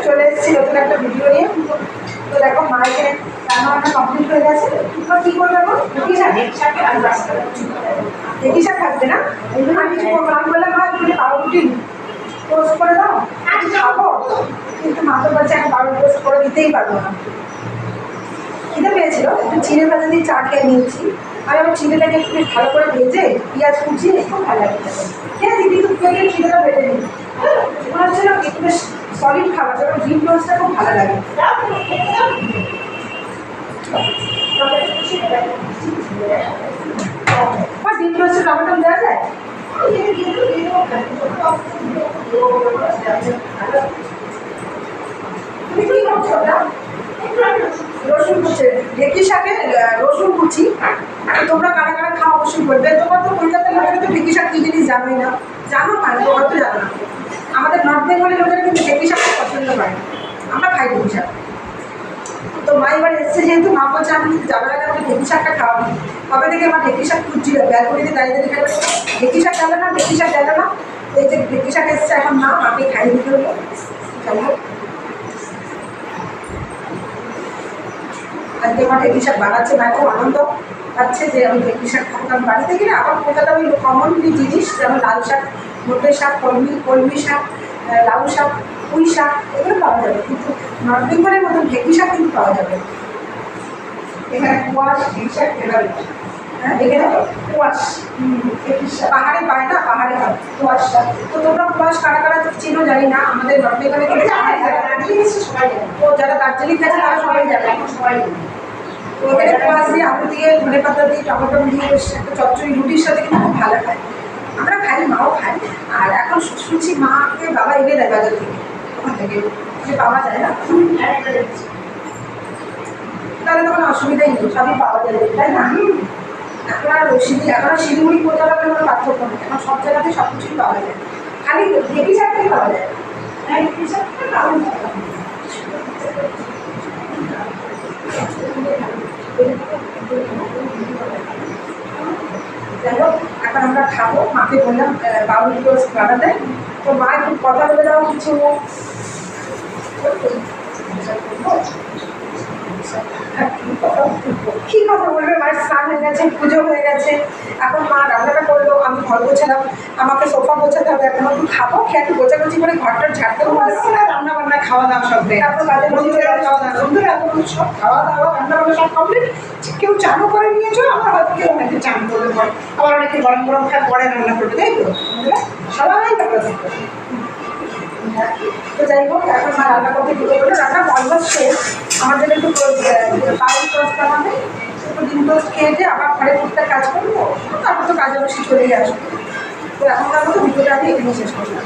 চলে এসেছি নতুন একটা ভিডিও নিয়ে। তো দেখো মা এখানে রান্নাবান্না কমপ্লিট হয়ে গেছে। তোমরা কী করবে এখন? ঢেঁকি শাক আর ঢেঁকি শাক থাকবে না? আমি কিছু করবো না। আমি বললাম মা তুমি পাউরুটি টোস্ট করে দাও, আমি খাবো। কিন্তু মা তো বলছে এখন পাউরুটি টোস্ট করে দিতেই পারবো না। খিদে পেয়েছিল, একটু চিড়ে ভাজা দিয়ে চা খেয়ে নিয়েছি। আর আমার চিড়েটাকে একটু ভালো করে ভেজে পেঁয়াজ কুচিয়ে খুব ভালো লাগে। ঠিক আছে, কিন্তু খেয়ে খিদেটা বেড়ে নিই। মনে হচ্ছে না একটু বেশ সলিড খাবার, যেমন ডিম টোস্টটা খুব ভালো লাগে। আর ডিম টোস্টে টমেটো দেওয়া যায়? তুমি কি করছো ওটা? রসুন কুচি, ঢেঁকি শাকে রসুন কুচি। তোমরা কারা কারা খাও অবশ্যই বলবে। তোমার তো কলকাতার লোকেরা তো ঢেঁকি শাক কী জিনিস জানোই না, জানো মানে তোমরা তো জানো না। আমাদের নর্থ বেঙ্গলের লোকেরা কিন্তু ঢেঁকি শাক পছন্দ করে না, আমরা খাই ঢেঁকি শাক। তো মা এবার এসছে যেহেতু, মা বলছে আমি যাবার আগে আমাকে ঢেঁকি শাকটা খাওয়াবো। কবে থেকে আমার ঢেঁকি শাক খুঁজছিল, ব্যালকনিতে দাঁড়িয়ে দাঁড়িয়ে খাবে ঢেঁকি শাক গেল না, ঢেঁকি শাক গেল না। এই যে ঢেঁকি শাক এসছে এখন মা মাকে খাইয়ে দিতে হলো। চলো আজকে আমার ঢেঁকি শাক বানাচ্ছে, না খুব আনন্দ পাচ্ছে যে আমি ঢেঁকি শাক খাবো। কারণ বাড়িতে গেলে আবার কলকাতা ওই কমনলি জিনিস যেমন লাল শাক, নোটে শাক, কলমি শাক, লাউ শাক, পুঁই শাক এগুলো পাওয়া যাবে, কিন্তু নর্থ বেঙ্গলের মতন ঢেঁকি শাক কিন্তু পাওয়া যাবে। এখানে কুয়াশ ঢেঁকি শাক এখানে, হ্যাঁ এখানে কুয়াশ ঢেঁকি শাক পাহাড়ে পায় না, পাহাড়ে পায় কুয়াশটা। তো তোমরা কুয়াশ কারা কারা চিনো জানি না, আমাদের নর্থ বেঙ্গলে কিন্তু সবাই জানে। ও যারা দার্জিলিং গেছে তারা সবাই জানে, সবাই জানে। তো ওখানে কুয়াশ দিয়ে আলু দিয়ে ধনে পাতা দিয়ে টমেটো দিয়ে বেশ একটা চচ্চড়ি রুটির সাথে কিন্তু খুব ভালো খায়। আমরা খাই, মাও খাই। আর এখন শুনছি মাকে বাবা এনে দেয় বাজার থেকে, ওখান থেকে পাওয়া যায় না, তাহলে তখন অসুবিধাই নেই, সবই পাওয়া যাবে, তাই না? এখন আর শিলিগুড়ি কলকাতা কোনো পার্থক্য নেই, এখন সব জায়গাতেই সব কিছুই পাওয়া যায়, খালি ঢেঁকি শাকটাই পাওয়া যায়। ঢেঁকি শাকটা পাওয়া যায়। যাই হোক, এখন আমরা খাবো। মাকে বললাম পাউরুটি টোস্ট বানাতে। তো মা একটু কথা বলে দাও কিছু। কী কথা বলবে? মায়ের স্নান হয়ে গেছে, পুজো হয়ে গেছে, এখন মা রান্নাটা করলো, আমি ঘর গোছালাম, আমাকে সোফা গোছাতে হবে। এখন একটু খাবো, খেয়ে একটু গোছাগুছি করে ঘরটা ঝাড়তে হবে, রান্না বান্না খাওয়া দাওয়া সব দেয়। তারপর কাজে বন্ধুরা খাওয়া দাওয়া, বন্ধুরা এখন সব খাওয়া দাওয়া রান্না বান্না সব কমপ্লিট। কেউ চানও করে নিয়েছো, আমার হয়তো কেউ অনেকে চান করবে পরে, আবার অনেকে গরম গরম খায় পরে রান্না করবে, তাই তো? সবাই ব্যাপার থাকবে। তো যাই হোক, এখন মা রান্না করতে ঢুকে পড়লো, রান্না অলমোস্ট শেষ। আমার জন্য একটু পাউরুটি টোস্ট বানাবে, একটু ডিম টোস্ট খেয়ে দিয়ে আবার ঘরে টুকটাক কাজ করবো, তারপর তো কাজে বসে চলেই আসবো। তো এখনকার মতো ভিডিওটা আমি এখানে শেষ করলাম।